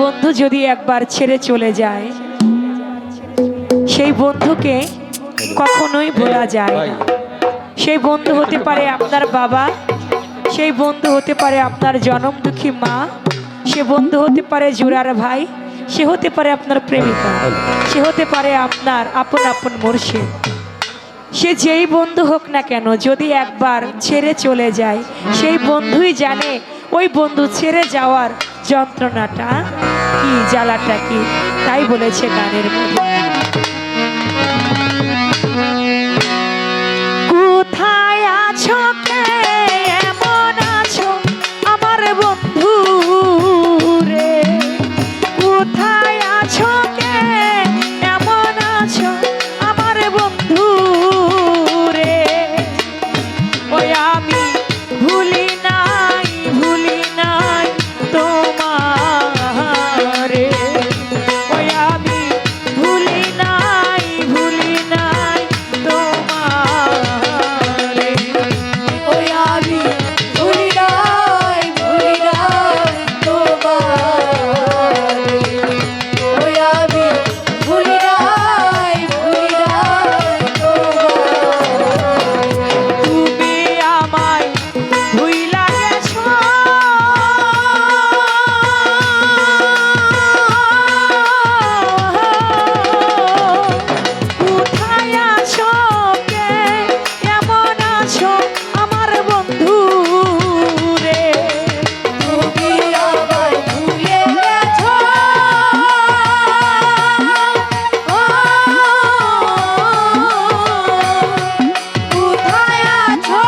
বন্ধু যদি একবার ছেড়ে চলে যায়, সেই বন্ধুকে কখনোই ভোলা যায় না। সেই বন্ধু হতে পারে আপনার বাবা, সেই বন্ধু হতে পারে আপনার জনম দুঃখী মা, সে বন্ধু হতে পারে জুরার ভাই, সে হতে পারে আপনার প্রেমিকা, সে হতে পারে আপনার আপন আপন মুর্শিদ। সে যেই বন্ধু হোক না কেন, যদি একবার ছেড়ে চলে যায়, সেই বন্ধুই জানে ওই বন্ধু ছেড়ে যাওয়ার যন্ত্রণাটা কি, জ্বালাটা কি। তাই বলেছে গানের মধ্যে, কোথায় আছো কে এমন আছো আমার বন্ধু রে, কোথায় আছো কে এমন আছো আমার বন্ধু রে, ওই আমি ভুলি নাই তোমারে, ওই আমি ভুলি নাই তোমারে, ওই আমি ভুলি নাই তোমারে, ওই আমি ভুলি নাই তোমারে। তুমি আমায় ভুইলা গেছো, কোথায় আছো কে এমন আছো আমার বন্ধু রে, তুমি আমায় ভুলে গেছো, কোথায় আছো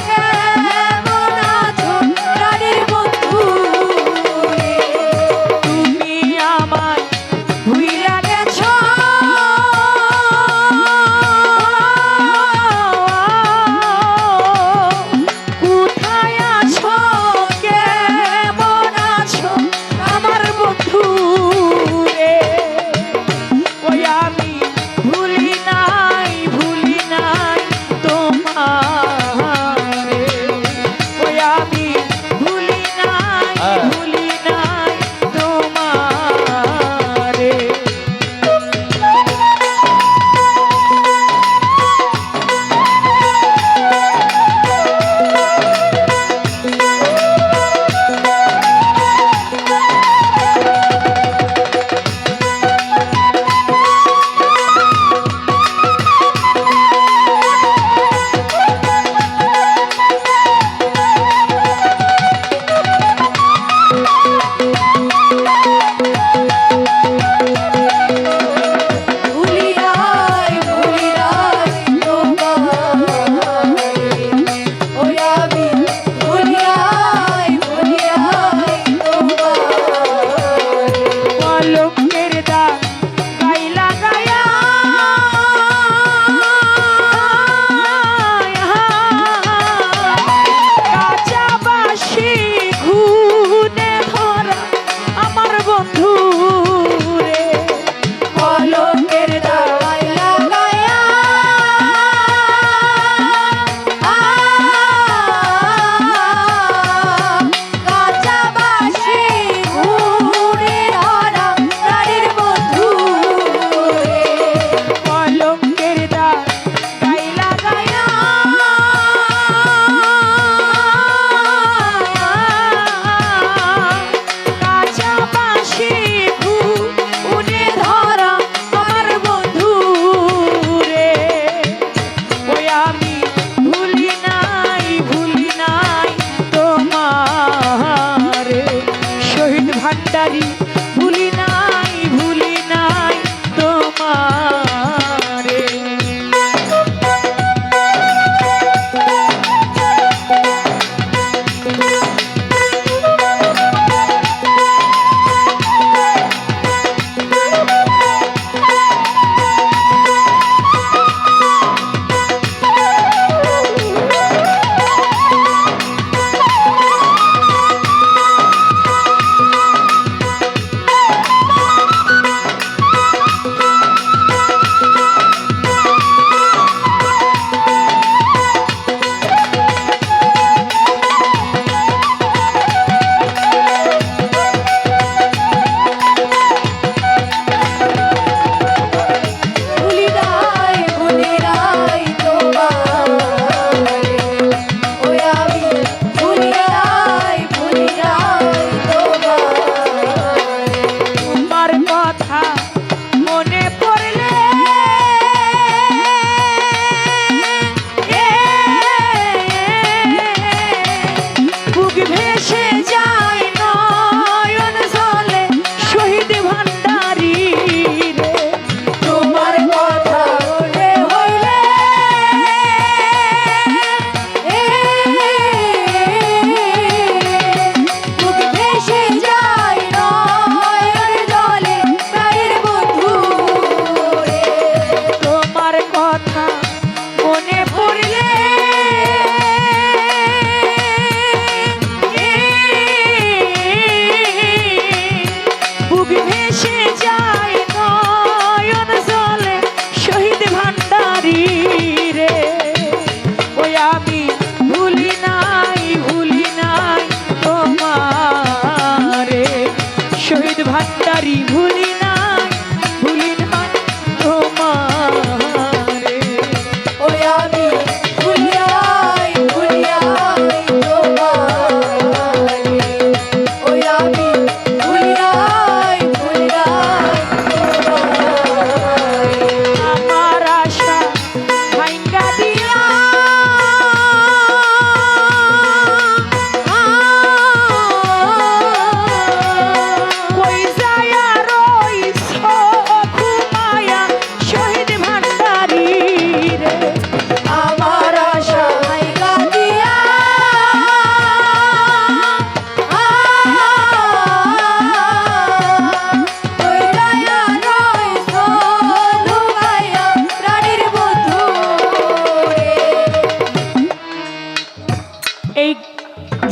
কেমন আছো প্রাণের বন্ধু রে, তুমি আমায় ভুইলা গেছো, কোথায় আছো কেমন আছো আমার বন্ধু রে, ওই আমি ভুলি নাই তোমারে, ওই আমি ভুলি নাই তোমারে।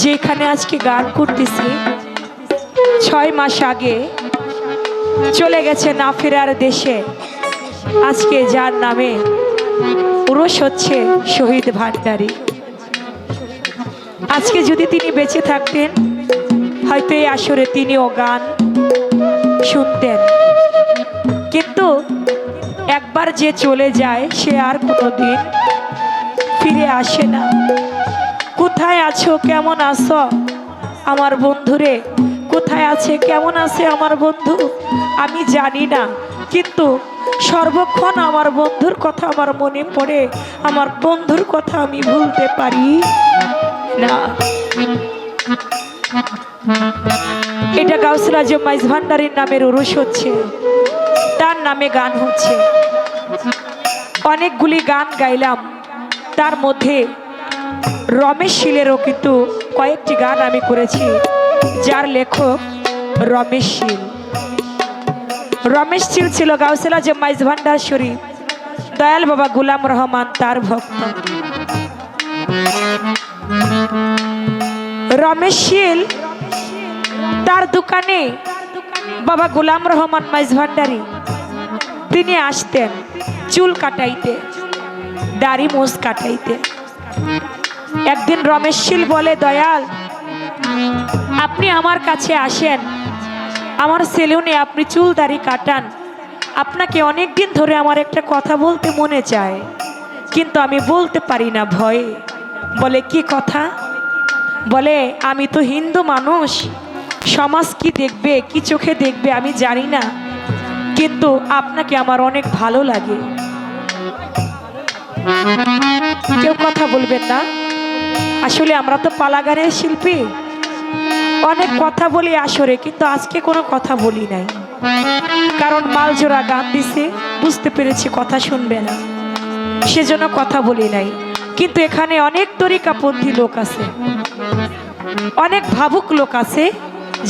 যেখানে আজকে গান করতেছি 6 মাস আগে চলে গেছে না ফেরার দেশে। আজকে যার নামে উরস হচ্ছে শহীদ ভান্ডারী। আজকে যদি তিনি বেঁচে থাকতেন হয়তো এই আসরে তিনিও গান শুনতেন, কিন্তু একবার যে চলে যায় সে আর কোনোদিন ফিরে আসে না। কোথায় আছো, কেমন আছো আমার বন্ধুরে? কোথায় আছে, কেমন আছে আমার বন্ধু? আমি জানি না, কিন্তু সর্বক্ষণ আমার বন্ধুর কথা আমার মনে পড়ে। আমার বন্ধুর কথা আমি ভুলতে পারি না। এটা গাউসুল আজম মাইজ ভান্ডারীর নামের উরুস হচ্ছে, তার নামে গান হচ্ছে। অনেকগুলি গান গাইলাম, তার মধ্যে রমেশ শীলেরও কিন্তু কয়েকটি গান আমি করেছি, যার লেখক রমেশ শীল। রমেশ শীল ছিল গাউসুল আজম মাইজ ভান্ডার শরীফ দয়াল বাবা গোলাম রহমান তার ভক্ত। রমেশ শীল তার দোকানে বাবা গোলাম রহমান মাইজ ভান্ডারী তিনি আসতেন চুল কাটাইতে, দাড়ি মোজ কাটাইতে। একদিন রমেশ শীল বলে, দয়াল আপনি আমার কাছে আসেন, আমার সেলুনে আপনি চুল দাড়ি কাটান, আপনাকে অনেক দিন ধরে আমার একটা কথা বলতে মনে চায়, কিন্তু আমি বলতে পারি না ভয়ে। বলে কি কথা? বলে আমি তো হিন্দু মানুষ, সমাজ কি দেখবে, কি চোখে দেখবে আমি জানি না, কিন্তু আপনাকে আমার অনেক ভালো লাগে। কেউ কথা বলবেন না, আসলে আমরা তো পালাগানের শিল্পী, অনেক কথা বলি আসরে, কিন্তু আজকে কোনো কথা বলি নাই, কারণ মালজোড়া গান দিছে, বুঝতে পেরেছি কথা শুনবে না, সেজন্য কথা বলি নাই। কিন্তু এখানে অনেক তরিকাপন্থী লোক আছে, অনেক ভাবুক লোক আছে,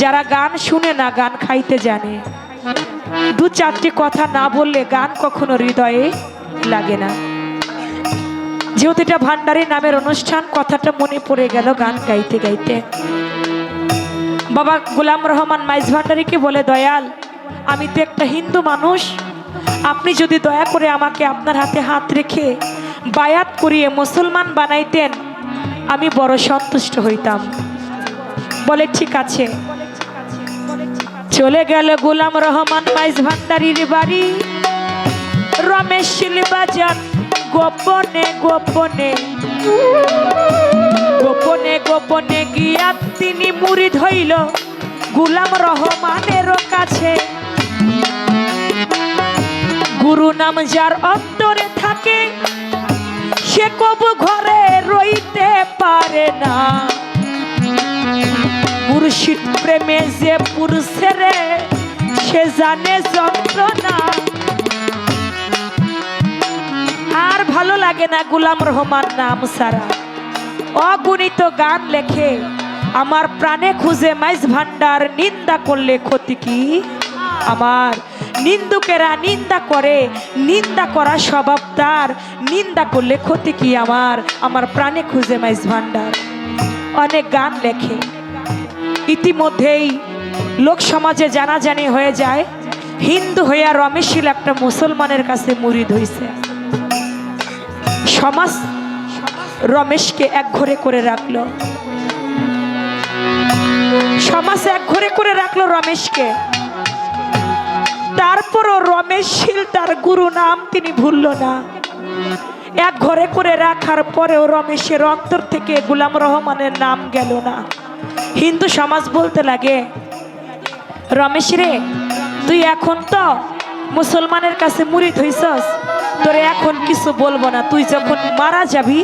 যারা গান শুনে না, গান খাইতে জানে। 2-4টি কথা না বললে গান কখনো হৃদয়ে লাগে না। যেহেতু এটা ভান্ডারী নামের অনুষ্ঠান, কথাটা মনে পড়ে গেল গান গাইতে গাইতে। বাবা গোলাম রহমান মাইজ ভান্ডারীকে বলে, দয়াল আমি তো একটা হিন্দু মানুষ, আপনি যদি দয়া করে আমাকে আপনার হাতে হাত রেখে বায়াত করিয়ে মুসলমান বানাইতেন আমি বড় সন্তুষ্ট হইতাম। বলে ঠিক আছে। চলে গেল গোলাম রহমান মাইজ ভান্ডারীর বাড়ি। রমেশ শীল বাজান গোপনে গোপনে গোপনে গোপনে গিয়া তিনি মুরিদ হইল গোলাম রহমানের কাছে। গুরু নাম যার অন্তরে থাকে সে কবু ঘরে রইতে পারে না। মুর্শিদ প্রেমে যে পুরুষের সে জানে যন্ত্রণা। আর ভালো লাগে না গোলাম রহমান নাম সারা। অগণিত গান লেখে, আমার প্রাণে খুঁজে মাইজ ভান্ডার, নিন্দা করলে ক্ষতি কি আমার। নিন্দুকেরা নিন্দা করে, নিন্দা করা স্বভাব তার, নিন্দা করলে ক্ষতি কি আমার। আমার প্রাণে খুঁজে মাইজ ভান্ডার অনেক গান লেখে। ইতিমধ্যেই লোক সমাজে জানাজানি হয়ে যায়, হিন্দু হইয়া রমেশ শীল একটা মুসলমানের কাছে মুরিদ হইছে। সমাজ রমেশকে এক ঘরে করে রাখলো, সমাজ এক ঘরে করে রাখলো রমেশকে। তারপরও রমেশ শীল তার গুরু নাম তিনি ভুলল না। এক ঘরে করে রাখার পরেও রমেশের অন্তর থেকে গোলাম রহমানের নাম গেল না। হিন্দু সমাজ বলতে লাগে, রমেশ রে তুই এখন তো মুসলমানের কাছে মুরিদ হইছস, তোরে এখন কিছু বলবো না, তুই যখন মারা যাবি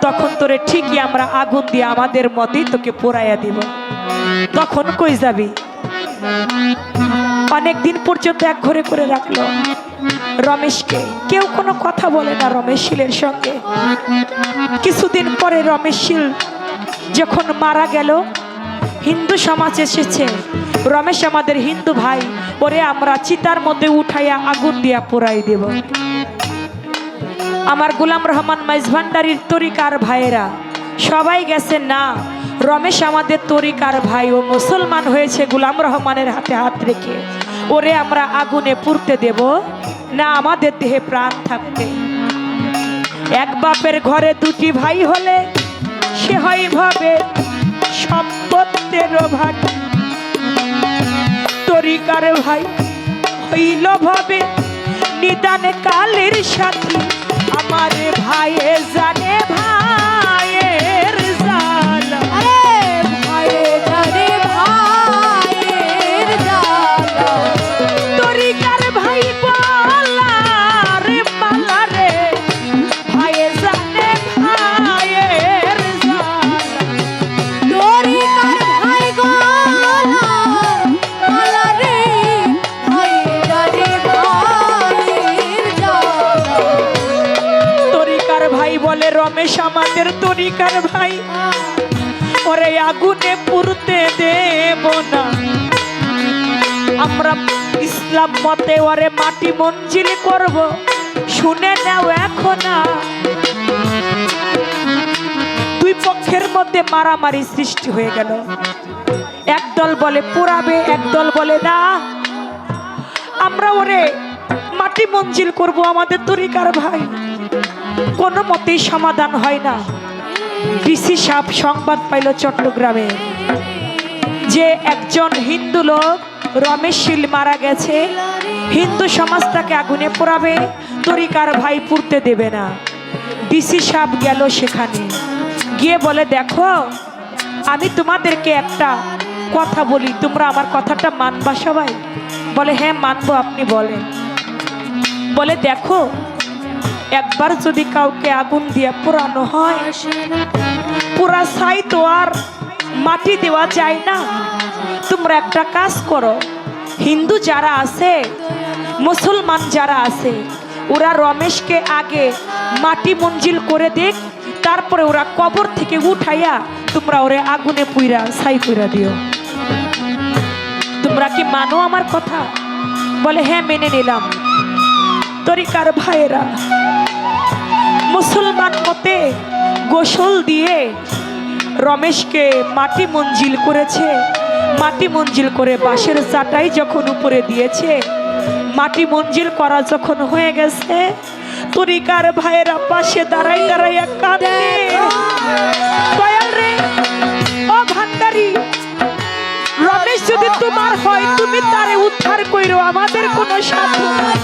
তখন তোরে ঠিকই আমরা আগুন দিয়ে আমাদের মতেই তোকে পোড়াইয়া দিব, তখন কই যাবি। অনেক দিন পর্যন্ত এক ঘরে করে রাখলো রমেশকে, কেউ কোনো কথা বলে না রমেশ শীলের সঙ্গে। কিছুদিন পরে রমেশ শীল যখন মারা গেল, হিন্দু সমাজ এসেছে, রমেশ আমাদের হিন্দু ভাই, ওরে আমরা চিতার মধ্যে উঠাইয়া আগুন দিয়া পোড়াই দেব। আমার গোলাম রহমান মাইজ ভান্ডারীর তরিকার ভাইয়েরা সবাই গেছে না, রমেশ আমাদের তরিকার ভাই, ও মুসলমান হয়েছে গোলাম রহমানের হাতে হাত রেখে। ওরে আমরা আগুনে পুড়তে দেব না, আমাদের দেহে প্রাণ থাকতে। এক বাপের ঘরে দুটি ভাই হলে সে হয় ভাবে সম্পত্তির ভাগ। তরিকার ভাই হইল ভাবে নিদানে কালের সাথী। আমার ভাইয়ে জানে ভাইয়ের জ্বালা, ভাইয়ে জানে ভাইয়ের জ্বালা। তরিকার ভাই বলা রে মালা রে, ভাইয়ে জানে ভাইয়ের জ্বালা। তরিকার ভাই গলার মালা রে, ভাইয়ে জানে ভাইয়ের জ্বালা। তরিকার ভাই বলে রমেশ আমাদের তরিকার ভাই, ওরে আগুনে পুড়তে দেব না। আমরা ইসলাম মতে ওরে মাটি মঞ্জিল করব, শুনে নাও এখন। দুই পক্ষের মধ্যে মারামারি সৃষ্টি হয়ে গেল। একদল বলে পোড়াবে, একদল বলে না আমরা ওরে মাটি মঞ্জিল করব, আমাদের তরিকার ভাই। কোনো মতেই সমাধান হয় না। ডিসি সাহেব সংবাদ পাইল চট্টগ্রামে যে একজন হিন্দু লোক রমেশ শীল মারা গেছে, হিন্দু সমাজ তাকে আগুনে পোড়াবে, তরিকার ভাই পুড়তে দেবে না। ডিসি সাহেব গেল সেখানে, গিয়ে বলে দেখো আমি তোমাদেরকে একটা কথা বলি, তোমরা আমার কথাটা মানবা সবাই? বলে হ্যাঁ মানবো, আপনি বলেন। বলে দেখো একবার যদি কাউকে আগুন দিয়ে পোড়ানো হয়, পুরা ছাই তো আর মাটি দেওয়া যায় না। তোমরা একটা কাজ করো, হিন্দু যারা আছে, মুসলমান যারা আছে, ওরা রমেশকে আগে মাটি মঞ্জিল করে দেখ, তারপরে ওরা কবর থেকে উঠাইয়া তোমরা ওরে আগুনে পুইরা ছাই পুইরা দিও। তোমরা কি মানো আমার কথা? বলে হ্যাঁ মেনে নিলাম। তরিকার ভাইয়েরা মুসলমান মতে গোসল দিয়ে রমেশকে মাটি মঞ্জিল করেছে। মাটি মঞ্জিল করে বাঁশের চাটাই যখন উপরে দিয়েছে, মাটি মঞ্জিল করা যখন হয়ে গেছে, তরিকার ভাইয়েরা পাশে দাঁড়াই দাঁড়াইয়া কাঁদে। দয়াল রে, ও ভান্ডারি, রমেশ যদি তোমার হয় তুমি তারে উদ্ধার কইরো, আমাদের কোনো সাধ্য নাই।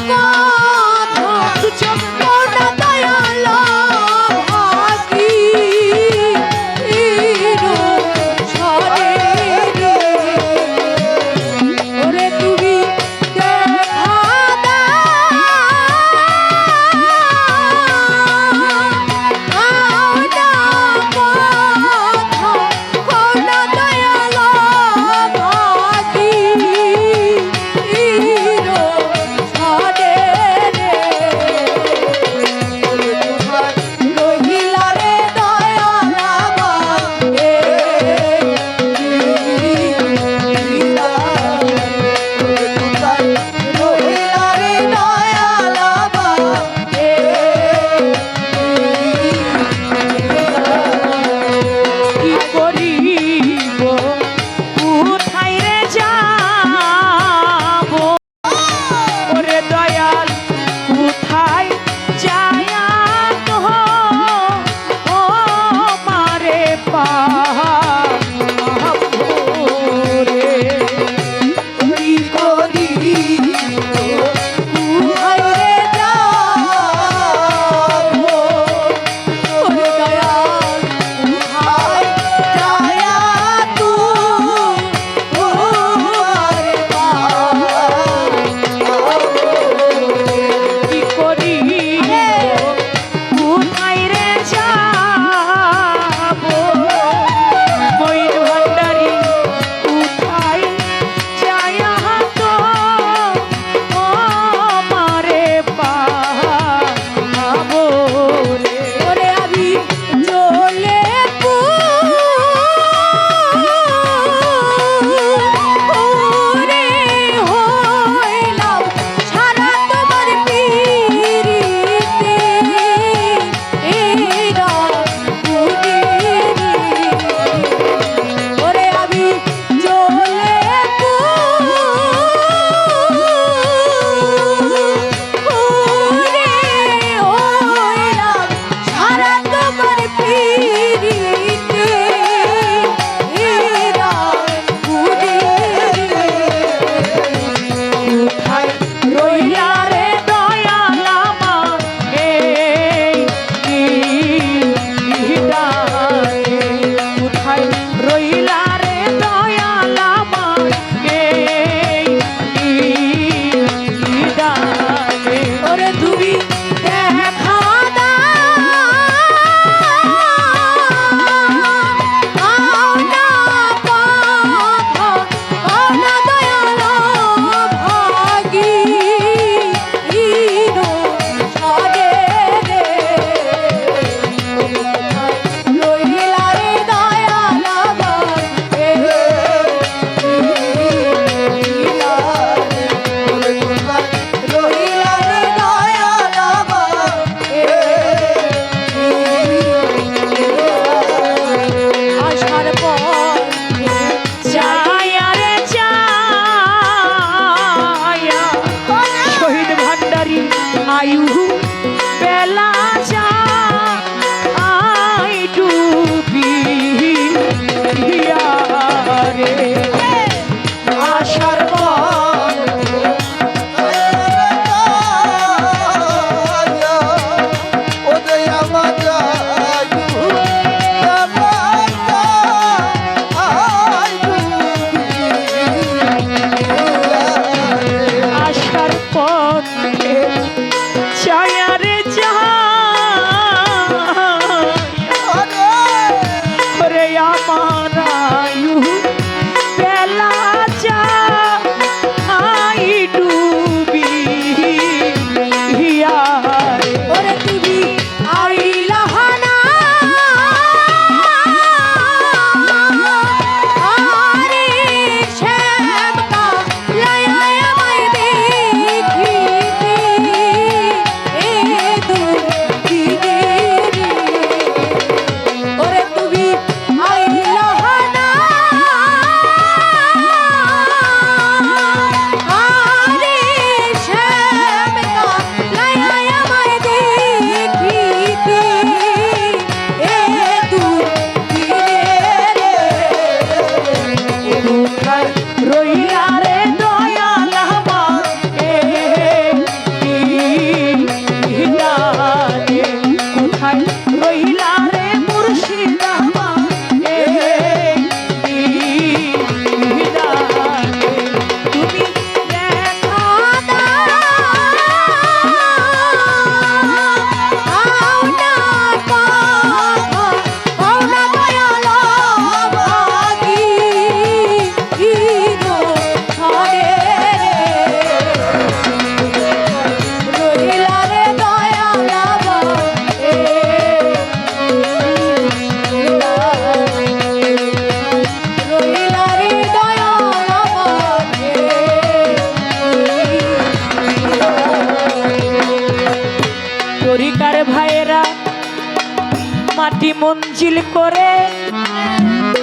মঞ্জিল করে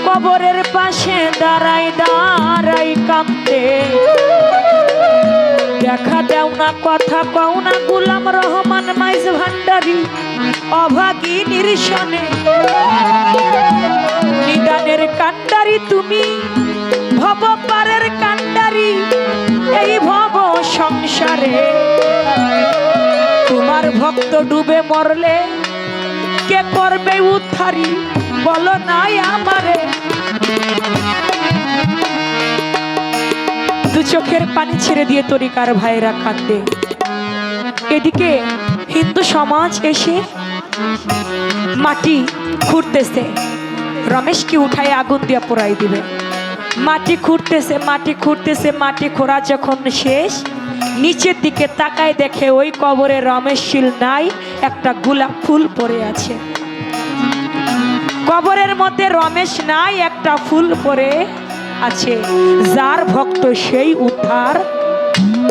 কবরের পাশে দাঁড়াই দাঁড়াই কাঁদতে। দেখা দেও না, কথা কও না, গোলাম রহমান মাইজ ভান্ডারী অভাগী নির্শনে। নিদানের কান্ডারি তুমি, ভব পারের কান্ডারি এই ভব সংসারে। তোমার ভক্ত ডুবে মরলে কে করবে উদ্ধারি, বলো নাই আমারে। দু চোখের পানি ছেড়ে দিয়ে তরিকার ভাইরা কাঁদে। এদিকে হিন্দু সমাজ এসে মাটি খুঁড়তেছে, রমেশকে উঠায় আগুন দিয়ে পোড়াই দিবে। মাটি খুঁড়তেছে, মাটি খুঁড়তেছে, মাটি খোঁড়া যখন শেষ, নিচের দিকে তাকায় দেখে ওই কবরে রমেশ শীল নাই, একটা গোলাপ ফুল পড়ে আছে। কবরের মধ্যে রমেশ নাই, একটা ফুল পড়ে আছে। যার ভক্ত সেই উদ্ধার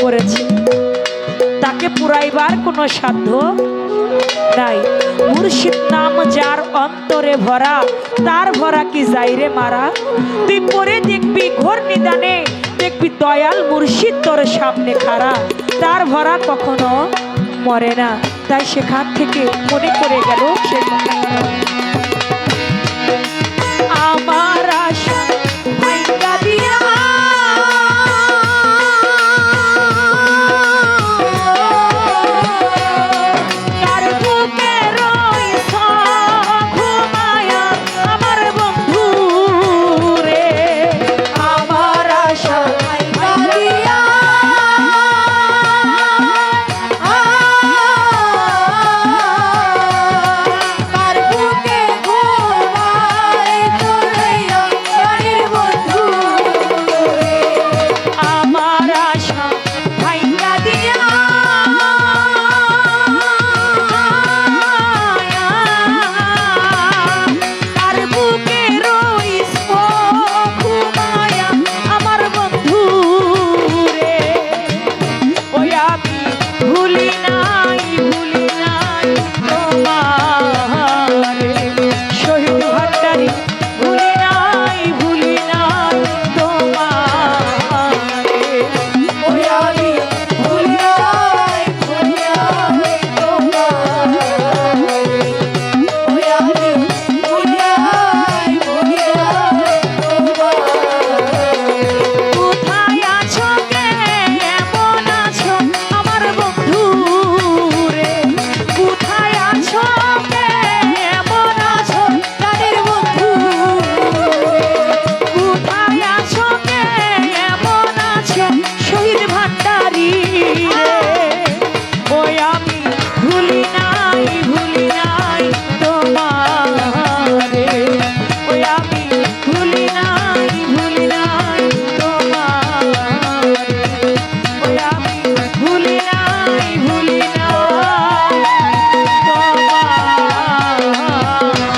করেছে, তাকে পুরাইবার কোনো সাধ্য নাই। মুর্শিদ নাম যার অন্তরে ভরা, তার ভরা কি যাইরে মারা। তুই পরে দেখবি ঘোর নিদানে, দেখবি দয়াল মুর্শিদ তোর সামনে খাড়া। তার ভরা কখনো মরে না। তাই সেখান থেকে মনে পড়ে গেল সে কথা। আমার